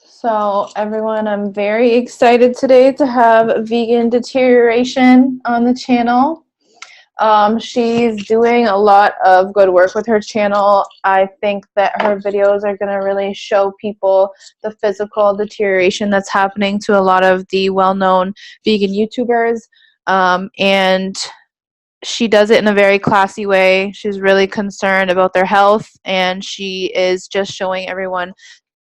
So everyone, I'm very excited today to have Vegan Deterioration on the channel. She's doing a lot of good work with her channel. I think that her videos are going to really show people the physical deterioration that's happening to a lot of the well-known vegan YouTubers. And she does it in a very classy way. She's really concerned about their health, and she is just showing everyone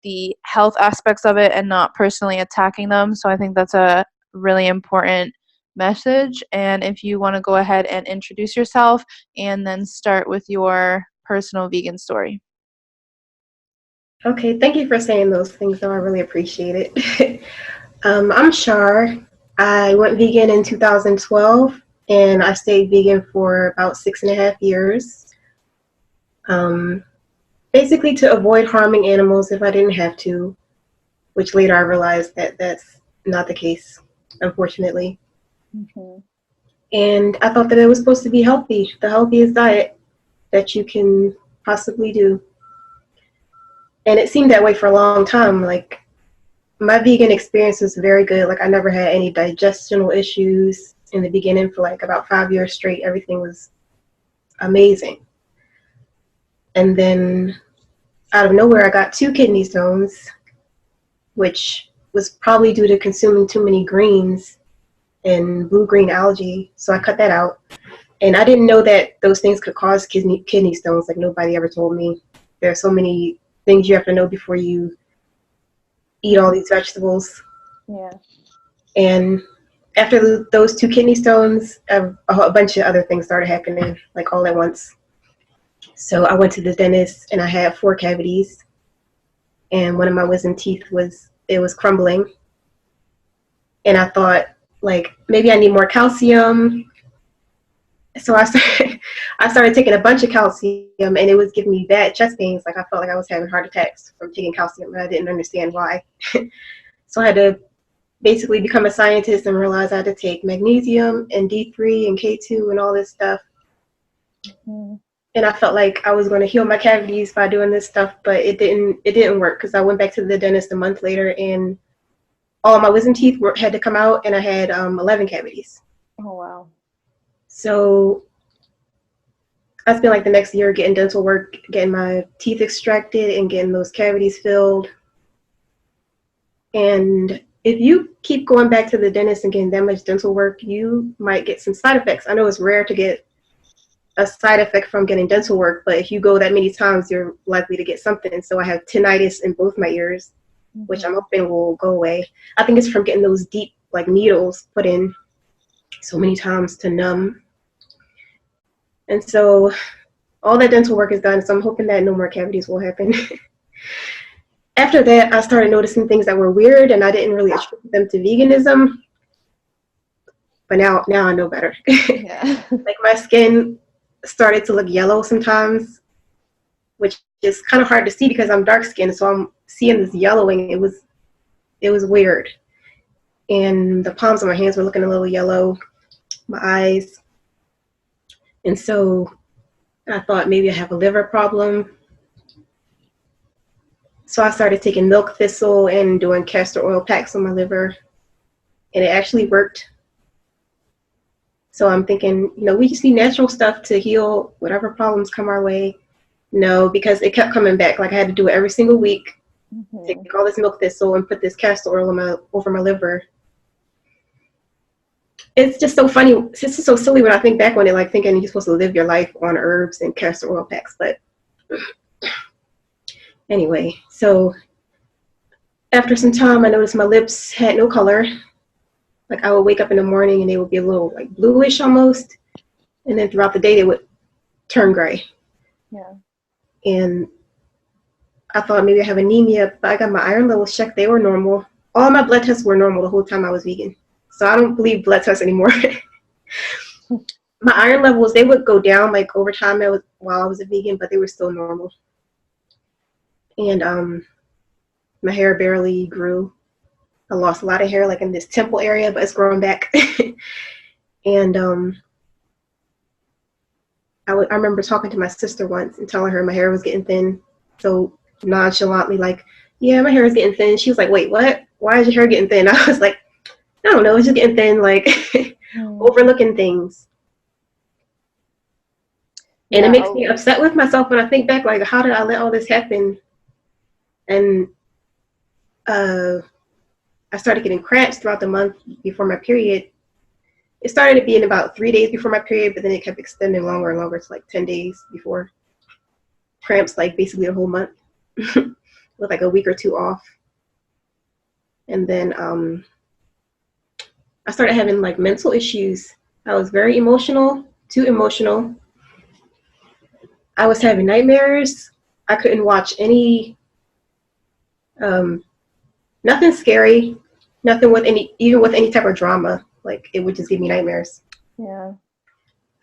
the health aspects of it and not personally attacking them. So I think that's a really important message. And if you want to go ahead and introduce yourself and then start with your personal vegan story. Okay, thank you for saying those things, though. I really appreciate it. I'm Char. I went vegan in 2012, and I stayed vegan for about 6.5 years. Um, Basically to avoid harming animals if I didn't have to, which later I realized that that's not the case, unfortunately. Mm-hmm. And I thought that it was supposed to be healthy, the healthiest diet that you can possibly do. And it seemed that way for a long time. Like, my vegan experience was very good. Like, I never had any digestional issues in the beginning for like about 5 years straight. Everything was amazing. And then out of nowhere, I got 2 kidney stones, which was probably due to consuming too many greens and blue-green algae. So I cut that out. And I didn't know that those things could cause kidney stones. Like, nobody ever told me. There are so many things you have to know before you eat all these vegetables. Yeah. And after those 2 kidney stones, a bunch of other things started happening, like all at once. So I went to the dentist, and I had 4 cavities. And one of my wisdom teeth was crumbling. And I thought, like, maybe I need more calcium. So I started taking a bunch of calcium, and it was giving me bad chest pains. Like, I felt like I was having heart attacks from taking calcium, and I didn't understand why. So I had to basically become a scientist and realize I had to take magnesium and D3 and K2 and all this stuff. Mm-hmm. And I felt like I was going to heal my cavities by doing this stuff, but it didn't work, because I went back to the dentist a month later, and all my wisdom teeth had to come out, and I had 11 cavities. Oh, wow. So I spent like the next year getting dental work, getting my teeth extracted and getting those cavities filled. And if you keep going back to the dentist and getting that much dental work, you might get some side effects. I know it's rare to get a side effect from getting dental work, but if you go that many times, you're likely to get something. So I have tinnitus in both my ears, Mm-hmm. which I'm hoping will go away. I think it's from getting those deep, like, needles put in so many times to numb. And so all that dental work is done, so I'm hoping that no more cavities will happen. After that, I started noticing things that were weird, and I didn't really attribute them to veganism. But now I know better. Yeah. Like, my skin started to look yellow sometimes, which is kind of hard to see because I'm dark skinned, so I'm seeing this yellowing. It was weird. And the palms of my hands were looking a little yellow, my eyes. And so I thought maybe I have a liver problem. So I started taking milk thistle and doing castor oil packs on my liver, and it actually worked. So I'm thinking, we just need natural stuff to heal whatever problems come our way. No, because it kept coming back. Like, I had to do it every single week. Mm-hmm. Take all this milk thistle and put this castor oil over my liver. It's just so funny. It's just so silly when I think back on it, like, thinking you're supposed to live your life on herbs and castor oil packs. But anyway, so after some time, I noticed my lips had no color. Like, I would wake up in the morning and they would be a little, like, bluish almost. And then throughout the day, they would turn gray. Yeah. And I thought maybe I have anemia, but I got my iron levels checked. They were normal. All my blood tests were normal the whole time I was vegan. So I don't believe blood tests anymore. My iron levels, they would go down, like, over time while I was a vegan, but they were still normal. And my hair barely grew. I lost a lot of hair, like in this temple area, but it's growing back. And I remember talking to my sister once and telling her my hair was getting thin, so nonchalantly, like, yeah, my hair is getting thin. She was like, wait, what? Why is your hair getting thin? I was like, I don't know, it's just getting thin, like overlooking things. And Yeah. it makes me upset with myself when I think back, like, how did I let all this happen? And I started getting cramps throughout the month before my period. It started to be in about 3 days before my period, but then it kept extending longer and longer to like 10 days before. Cramps like basically a whole month with like a week or two off. And then I started having like mental issues. I was very emotional, too emotional. I was having nightmares. I couldn't watch nothing scary, nothing with even with any type of drama. Like it would just give me nightmares. Yeah.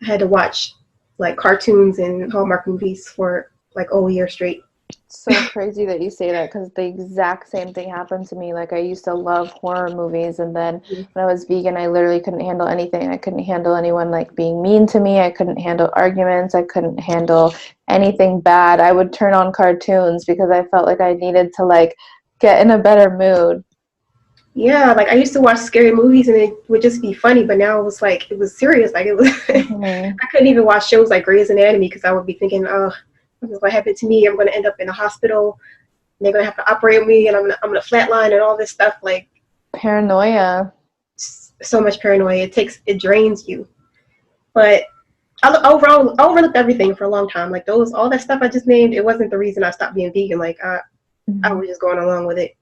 I had to watch like cartoons and Hallmark movies for like a whole year straight. So crazy that you say that, because the exact same thing happened to me. Like, I used to love horror movies, and then when I was vegan, I literally couldn't handle anything. I couldn't handle anyone like being mean to me. I couldn't handle arguments. I couldn't handle anything bad. I would turn on cartoons because I felt like I needed to like get in a better mood. Yeah, like I used to watch scary movies and it would just be funny, but now it was like it was serious. Like it was, I couldn't even watch shows like Grey's Anatomy because I would be thinking, oh, what happened to me? I'm going to end up in a hospital. And they're going to have to operate me, and I'm gonna flatline and all this stuff. Like Paranoia. so much paranoia. It drains you. But I overlooked everything for a long time. Like all that stuff I just named, it wasn't the reason I stopped being vegan. Like I was just going along with it.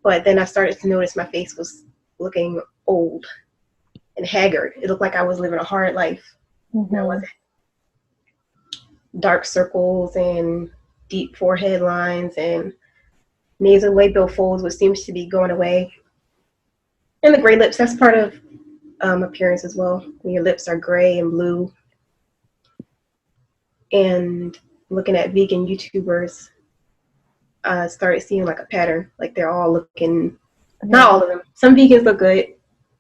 But then I started to notice my face was looking old and haggard. It looked like I was living a hard life. And I wasn't. Dark circles and deep forehead lines and nasal labial folds, which seems to be going away. And the gray lips, that's part of appearance as well. When your lips are gray and blue. And looking at vegan YouTubers, I started seeing like a pattern. Like they're all looking, not all of them. Some vegans look good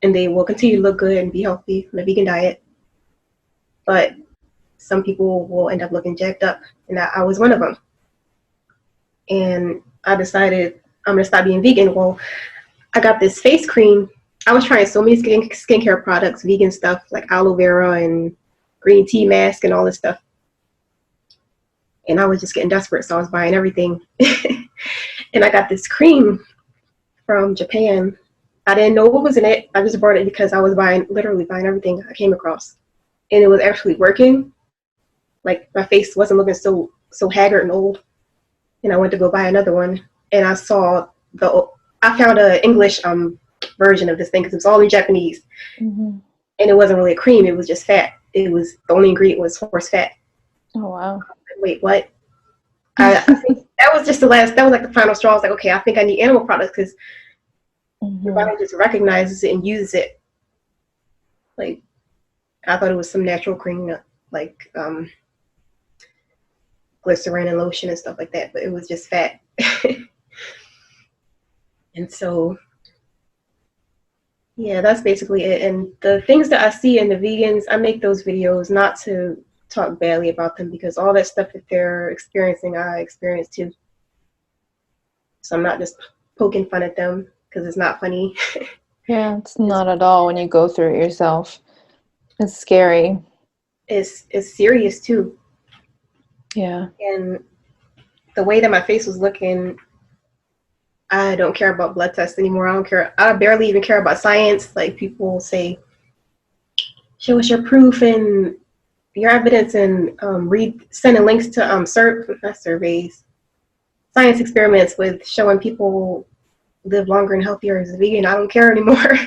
and they will continue to look good and be healthy on a vegan diet. But some people will end up looking jacked up, and I was one of them. And I decided I'm gonna stop being vegan. Well, I got this face cream. I was trying so many skincare products, vegan stuff like aloe vera and green tea mask and all this stuff. And I was just getting desperate, so I was buying everything. And I got this cream from Japan. I didn't know what was in it. I just bought it because I was literally buying everything I came across. And it was actually working. Like my face wasn't looking so haggard and old. And I went to go buy another one. And I found an English version of this thing because it was all in Japanese. And it wasn't really a cream, it was just fat. The only ingredient was horse fat. Oh wow. Wait, what? I think that was like the final straw. I was like, okay, I think I need animal products because your body just recognizes it and uses it. Like, I thought it was some natural cream, like glycerin and lotion and stuff like that, but it was just fat. And so, yeah, that's basically it. And the things that I see in the vegans, I make those videos not to talk badly about them because all that stuff that they're experiencing, I experience too. So I'm not just poking fun at them because it's not funny. Yeah, it's not at all when you go through it yourself. It's scary. It's serious too. Yeah. And the way that my face was looking, I don't care about blood tests anymore. I don't care. I barely even care about science. Like people say, show us your proof and your evidence, and sending links to not surveys, science experiments with showing people live longer and healthier as a vegan. I don't care anymore.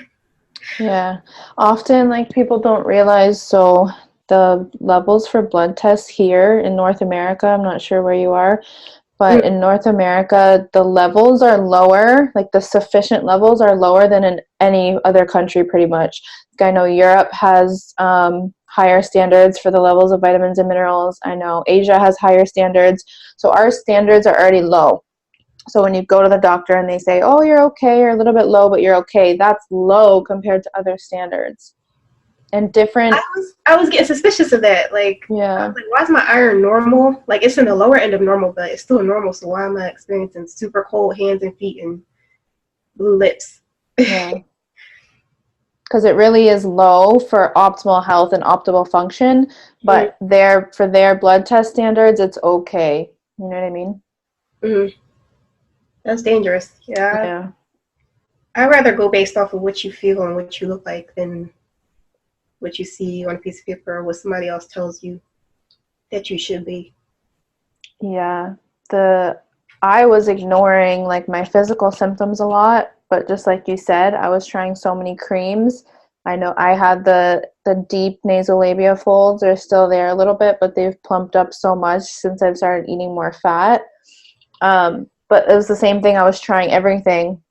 Yeah. Often, like, people don't realize, so the levels for blood tests here in North America, I'm not sure where you are, but in North America, the levels are lower, like the sufficient levels are lower than in any other country pretty much. Like, I know Europe has higher standards for the levels of vitamins and minerals. I know Asia has higher standards. So our standards are already low. So when you go to the doctor and they say, oh, you're okay, you're a little bit low, but you're okay, that's low compared to other standards. And different. I was getting suspicious of that. Like, I Yeah. was like, why is my iron normal? Like, it's in the lower end of normal, but it's still normal. So why am I experiencing super cold hands and feet and blue lips? Yeah. Because it really is low for optimal health and optimal function, but for their blood test standards, it's okay. You know what I mean? Mm-hmm. That's dangerous. Yeah. Yeah. I'd rather go based off of what you feel and what you look like than what you see on a piece of paper or what somebody else tells you that you should be. Yeah. I was ignoring like my physical symptoms a lot, but just like you said, I was trying so many creams. I know I had the deep nasolabial folds are still there a little bit, but they've plumped up so much since I've started eating more fat. But it was the same thing. I was trying everything.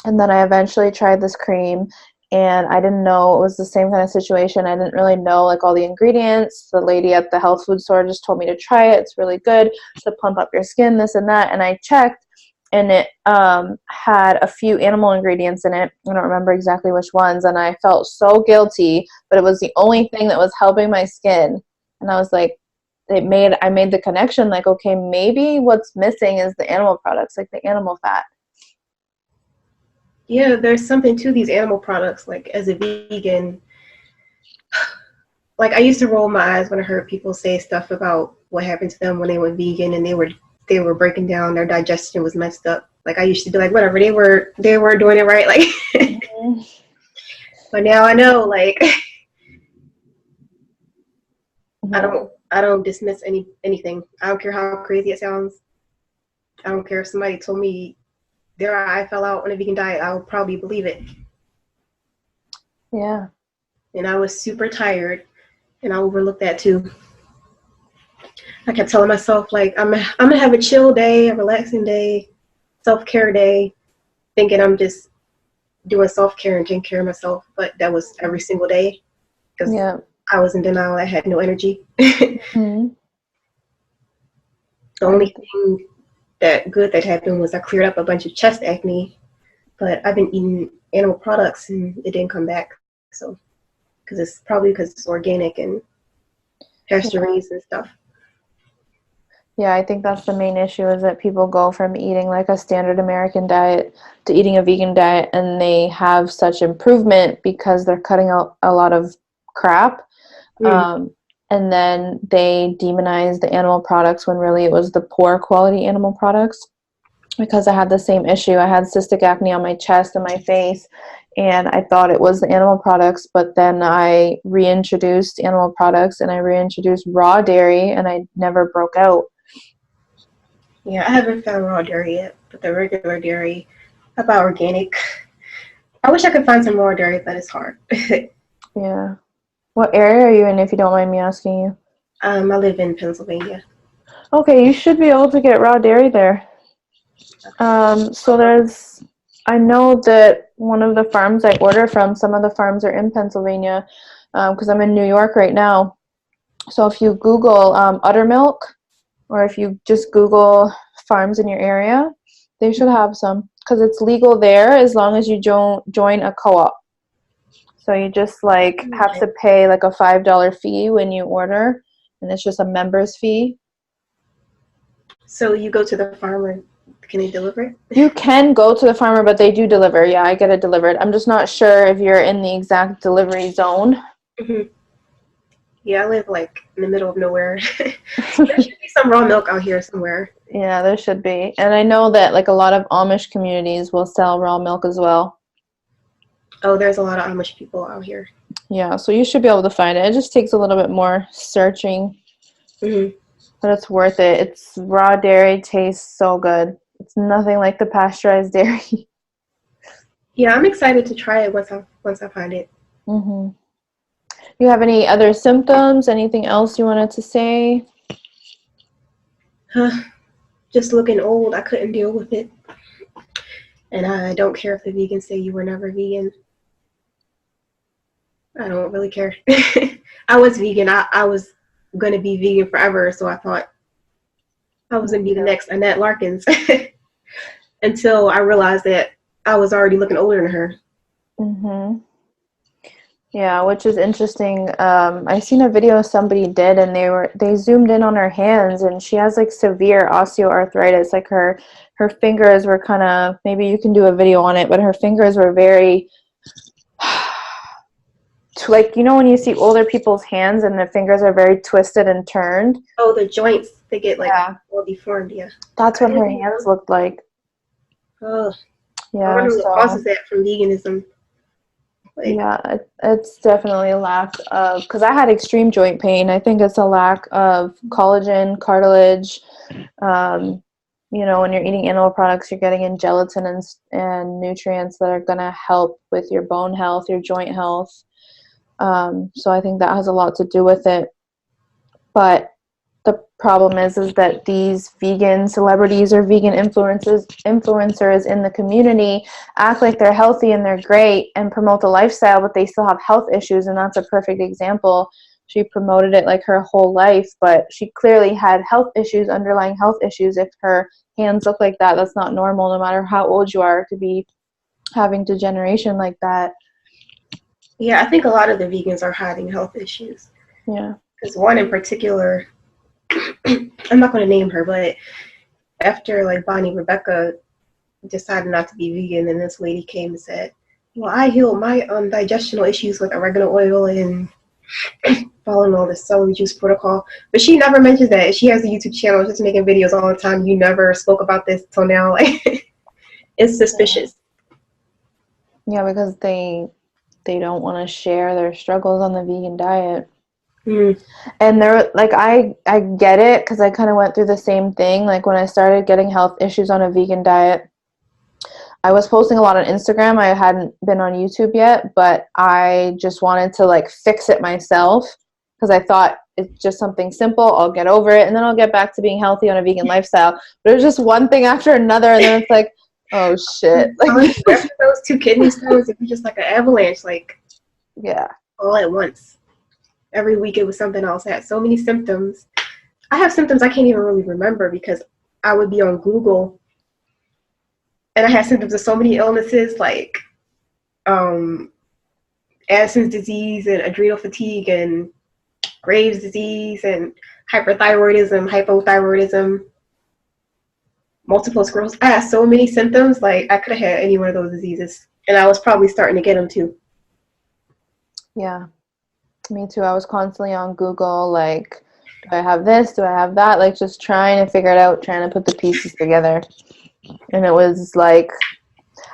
And then I eventually tried this cream, and I didn't know it was the same kind of situation. I didn't really know like all the ingredients. The lady at the health food store just told me to try it. It's really good to plump up your skin, this and that. And I checked, and it had a few animal ingredients in it. I don't remember exactly which ones, and I felt so guilty, but it was the only thing that was helping my skin. And I was like, I made the connection, like, okay, maybe what's missing is the animal products, like the animal fat. Yeah, there's something to these animal products. Like, as a vegan, like I used to roll my eyes when I heard people say stuff about what happened to them when they went vegan and they were breaking down, their digestion was messed up. Like I used to be like, whatever, they were doing it right. Like, but now I know, like, I don't dismiss anything. I don't care how crazy it sounds. I don't care if somebody told me their eye fell out on a vegan diet. I would probably believe it. Yeah. And I was super tired, and I overlooked that too. I kept telling myself like I'm gonna have a chill day, a relaxing day, self-care day, thinking I'm just doing self-care and taking care of myself. But that was every single day because Yeah. I was in denial. I had no energy. Mm-hmm. The only thing that happened was I cleared up a bunch of chest acne, but I've been eating animal products and it didn't come back. So, because it's organic and pasture raised and stuff. Yeah, I think that's the main issue is that people go from eating like a standard American diet to eating a vegan diet, and they have such improvement because they're cutting out a lot of crap. Um, and then they demonize the animal products when really it was the poor quality animal products. Because I had the same issue. I had cystic acne on my chest and my face, and I thought it was the animal products, but then I reintroduced animal products and I reintroduced raw dairy, and I never broke out. Yeah, I haven't found raw dairy yet, but the regular dairy, how about organic? I wish I could find some raw dairy, but it's hard. Yeah. What area are you in, if you don't mind me asking you? I live in Pennsylvania. Okay, you should be able to get raw dairy there. I know that one of the farms I order from, some of the farms are in Pennsylvania, because I'm in New York right now. So if you Google Uttermilk, or if you just Google farms in your area, they should have some, because it's legal there as long as you join a co-op. So you just like have to pay like a $5 fee when you order, and it's just a member's fee. So you go to the farmer, can they deliver it? You can go to the farmer, but they do deliver. Yeah, I get it delivered. I'm just not sure if you're in the exact delivery zone. Mm-hmm. Yeah, I live like in the middle of nowhere. There should be some raw milk out here somewhere. Yeah, there should be. And I know that like a lot of Amish communities will sell raw milk as well. Oh, there's a lot of Amish people out here. Yeah, so you should be able to find it. It just takes a little bit more searching, Mm-hmm. but it's worth it. It's raw dairy, tastes so good. It's nothing like the pasteurized dairy. Yeah, I'm excited to try it once I find it. Mm-hmm. You have any other symptoms? Anything else you wanted to say? Just looking old, I couldn't deal with it. And I don't care if the vegans say you were never vegan. I don't really care. I was vegan. I was going to be vegan forever, so I thought I was going to be the next Annette Larkins. until I realized that I was already looking older than her. Mhm. Yeah, which is interesting. I seen a video somebody did, and they zoomed in on her hands, and she has like severe osteoarthritis. Like her fingers were kind of, maybe you can do a video on it, but her fingers were very like, you know, when you see older people's hands and their fingers are very twisted and turned. Oh, the joints, they get like Yeah, all deformed. Yeah. that's I what didn't her think hands looked like. Oh, I Yeah, wonder what so causes that from veganism. Like, yeah, it's definitely a lack of, because I had extreme joint pain. I think it's a lack of collagen, cartilage. Um, you know, when you're eating animal products, you're getting in gelatin and nutrients that are going to help with your bone health, your joint health. So I think that has a lot to do with it. But the problem is that these vegan celebrities or vegan influencers in the community act like they're healthy and they're great and promote the lifestyle, but they still have health issues, and that's a perfect example. She promoted it like her whole life, but she clearly had health issues, underlying health issues. If her hands look like that, that's not normal, no matter how old you are, to be having degeneration like that. yeah, I think a lot of the vegans are hiding health issues. Yeah. Because one in particular, I'm not going to name her, but after like Bonnie Rebecca decided not to be vegan, and this lady came and said, "Well, I healed my digestional issues with oregano oil and following all the celery juice protocol." But she never mentions that. She has a YouTube channel just making videos all the time. You never spoke about this till now. Like, it's suspicious. Yeah, because they don't want to share their struggles on the vegan diet. Mm. And they're like, I get it, because I kind of went through the same thing. Like when I started getting health issues on a vegan diet, I was posting a lot on Instagram. I hadn't been on YouTube yet, but I just wanted to like fix it myself, because I thought it's just something simple. I'll get over it, and then I'll get back to being healthy on a vegan lifestyle. But it was just one thing after another, and then it's like, oh shit. Like, After those 2 kidney stones, it was just like an avalanche, like yeah. all at once. Every week it was something else. I had so many symptoms. I have symptoms I can't even really remember because I would be on Google and I had symptoms of so many illnesses like um, Addison's disease and adrenal fatigue and Graves' disease and hyperthyroidism, hypothyroidism, multiple sclerosis. I had so many symptoms, like I could have had any one of those diseases, and I was probably starting to get them too. Yeah. Me too. I was constantly on Google, like, do I have this? Do I have that? Like, just trying to figure it out, trying to put the pieces together. And it was like,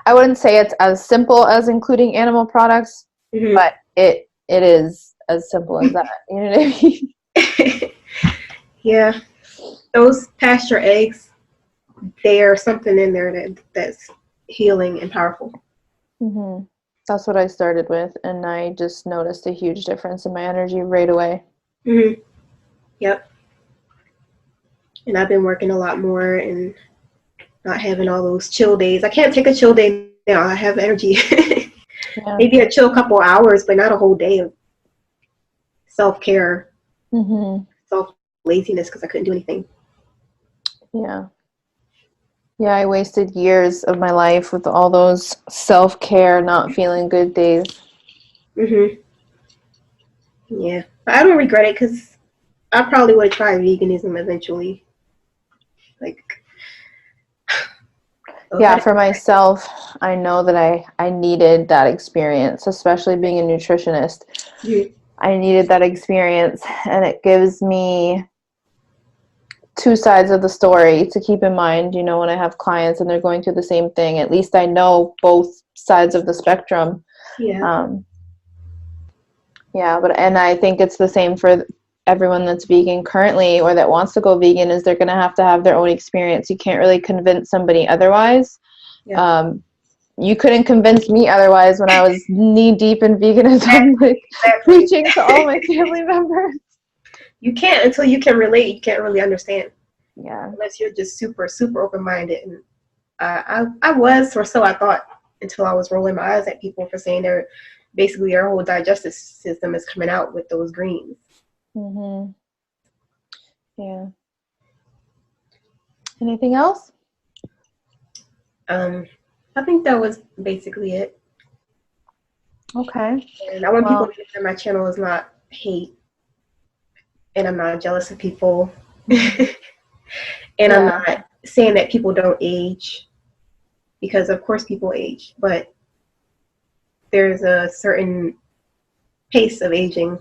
I wouldn't say it's as simple as including animal products, Mm-hmm. but it is as simple as that. You know what I mean? Yeah, those pasture eggs, there's something in there that's healing and powerful. Mm-hmm. That's what I started with, and I just noticed a huge difference in my energy right away. Mm-hmm. Yep. And I've been working a lot more and not having all those chill days. I can't take a chill day now. I have energy. Yeah. Maybe a chill couple hours, but not a whole day of self-care, Mm-hmm. self-laziness because I couldn't do anything. Yeah. Yeah, I wasted years of my life with all those self-care, not feeling good days. Mm-hmm. Yeah. But I don't regret it because I probably would have tried veganism eventually. Like, Yeah, for myself, I know that I needed that experience, especially being a nutritionist. mm-hmm. I needed that experience, and it gives me two sides of the story to keep in mind, you know, when I have clients and they're going through the same thing. At least I know both sides of the spectrum. Yeah. Yeah, and I think it's the same for everyone that's vegan currently or that wants to go vegan, is they're going to have their own experience. You can't really convince somebody otherwise. Yeah. You couldn't convince me otherwise when I was knee deep in veganism, like Exactly. preaching to all my family members. You can't until you can relate. You can't really understand Yeah. unless you're just super, super open-minded. And I was, or so I thought, until I was rolling my eyes at people for saying basically their whole digestive system is coming out with those greens. Mm-hmm. Yeah. Anything else? Um, I think that was basically it. Okay. And I want people Well, to know that my channel is not hate, and I'm not jealous of people, mhm. and I'm Yeah. not saying that people don't age, because of course people age, but there's a certain pace of aging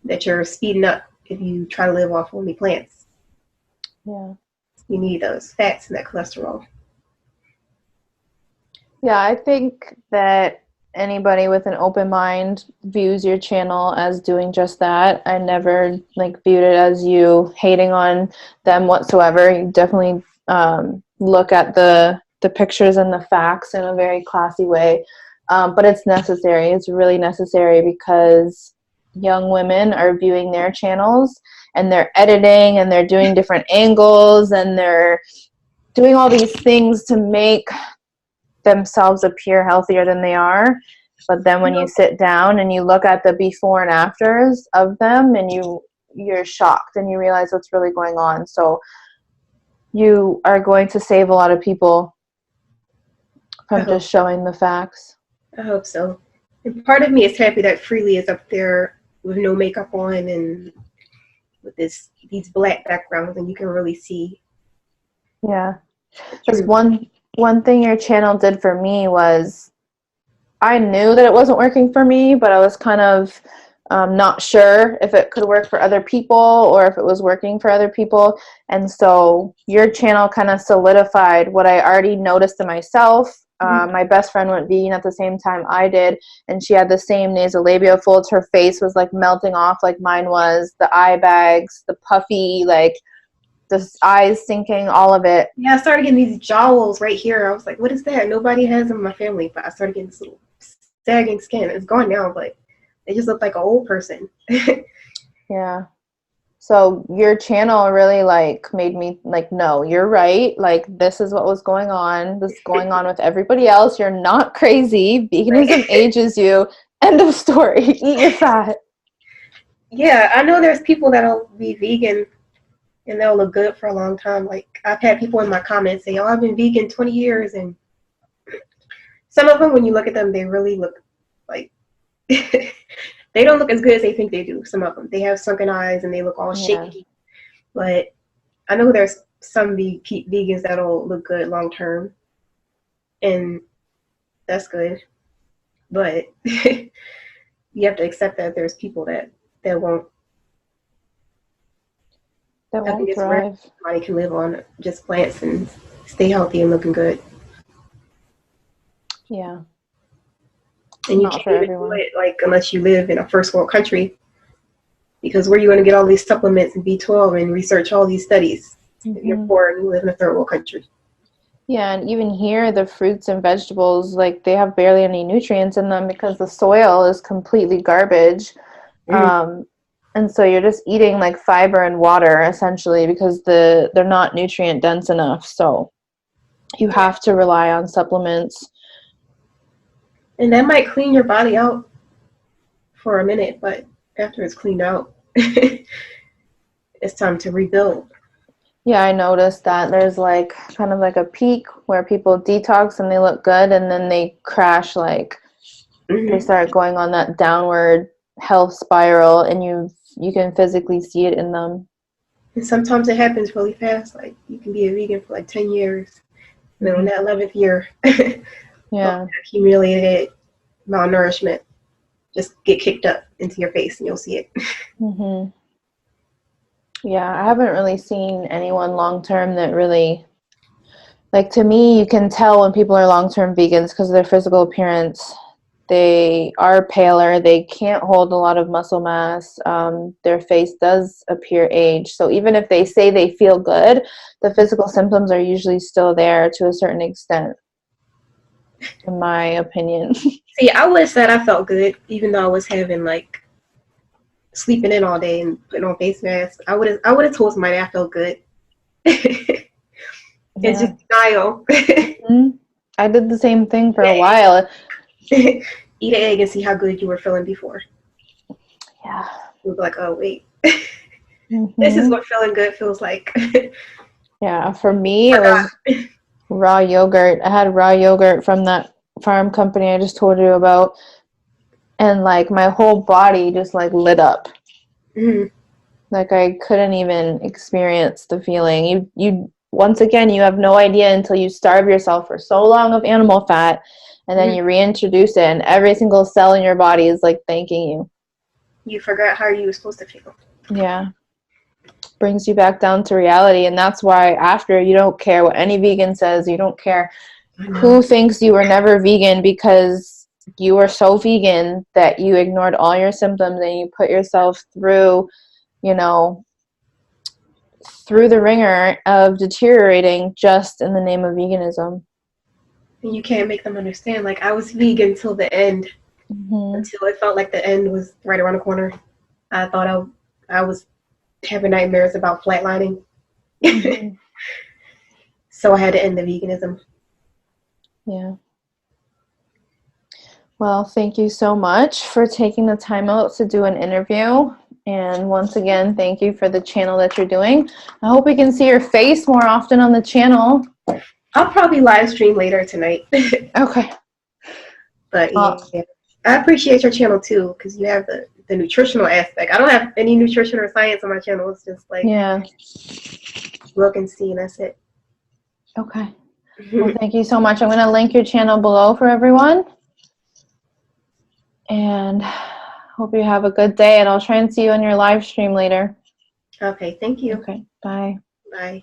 that you're speeding up if you try to live off only plants. Yeah. You need those fats and that cholesterol. Yeah, I think that anybody with an open mind views your channel as doing just that. I never like viewed it as you hating on them whatsoever. You definitely look at the pictures and the facts in a very classy way. But it's necessary. It's really necessary because young women are viewing their channels and they're editing and they're doing different angles and they're doing all these things to make themselves appear healthier than they are. But then when you sit down and you look at the before and afters of them, and you're shocked and you realize what's really going on. So you are going to save a lot of people I from hope, just showing the facts. I hope so. And part of me is happy that Freely is up there with no makeup on and with these black backgrounds, and you can really see Yeah. the Because truth. one thing your channel did for me was I knew that it wasn't working for me, but I was kind of not sure if it could work for other people or if it was working for other people. And so your channel kind of solidified what I already noticed in myself. My best friend went vegan at the same time I did, and she had the same nasolabial folds. Her face was like melting off like mine was, the eye bags, the puffy, like the eyes sinking, all of it. Yeah, I started getting these jowls right here. I was like, what is that? Nobody has them in my family, but I started getting this little sagging skin. It's gone now, but it just looked like an old person. Yeah. So your channel really like made me like, no, you're right. Like this is what was going on. This is going on with everybody else. You're not crazy. Veganism Right. ages you. End of story. Eat your fat. Yeah, I know there's people that'll be vegan and they'll look good for a long time. Like I've had people in my comments say, "Oh, I've been vegan 20 years," and some of them, when you look at them, they really look like they don't look as good as they think they do. Some of them, they have sunken eyes and they look all Yeah. shaky. But I know there's some vegans that'll look good long term, and that's good. But you have to accept that there's people that won't. That I think won't it's rare thrive. somebody can live on just plants and stay healthy and looking good. Yeah. And you Not can't for even do everyone. it like unless you live in a first world country, because where are you going to get all these supplements and B12 and research all these studies if you're Hmm. poor and you live in a third world country? Yeah, and even here, the fruits and vegetables, like they have barely any nutrients in them because the soil is completely garbage. Mm. Um, and so you're just eating like fiber and water essentially because they're not nutrient dense enough. So you Yeah. have to rely on supplements. And that might clean your body out for a minute, but after it's cleaned out, it's time to rebuild. Yeah, I noticed that there's like kind of like a peak where people detox and they look good, and then they crash, like they Hmm. start going on that downward health spiral, and you can physically see it in them. And sometimes it happens really fast. Like you can be a vegan for like 10 years. And then on Hmm. that 11th year, all that Yeah. accumulated malnourishment just get kicked up into your face and you'll see it. Hmm. Yeah, I haven't really seen anyone long term that really, like, to me, you can tell when people are long term vegans because of their physical appearance. They are paler. They can't hold a lot of muscle mass. Their face does appear aged. So even if they say they feel good, the physical symptoms are usually still there to a certain extent, in my opinion. See, I would have said I felt good, even though I was having like sleeping in all day and putting on face masks. I would have told somebody I felt good. It's Yeah. just denial. Hmm. I did the same thing for a while. Eat an egg and see how good you were feeling before. Yeah. You'll be like, oh wait, this is Hmm. what feeling good feels like. Yeah. For me, it was Forgot. raw yogurt. I had raw yogurt from that farm company I just told you about, and like my whole body just like lit up. Mm-hmm. Like I couldn't even experience the feeling. You once again, you have no idea until you starve yourself for so long of animal fat, and then Mm-hmm. you reintroduce it, and every single cell in your body is like thanking you. You forgot how you were supposed to feel. Yeah. Brings you back down to reality, and that's why after, you don't care what any vegan says, you don't care I who know. thinks you were never vegan, because you were so vegan that you ignored all your symptoms and you put yourself through, you know, through the ringer of deteriorating just in the name of veganism. And you can't make them understand. Like, I was vegan till the end, Mm-hmm. until it felt like the end was right around the corner. I thought I was having nightmares about flatlining. Mm-hmm. So I had to end the veganism. Yeah. Well, thank you so much for taking the time out to do an interview. And once again, thank you for the channel that you're doing. I hope we can see your face more often on the channel. I'll probably live stream later tonight. Okay. But yeah, I appreciate your channel too, because you have the nutritional aspect. I don't have any nutrition or science on my channel. It's just like Yeah. look and see, and that's it. Okay. Well, thank you so much. I'm going to link your channel below for everyone. And hope you have a good day, and I'll try and see you on your live stream later. Okay, thank you. Okay. Bye. Bye.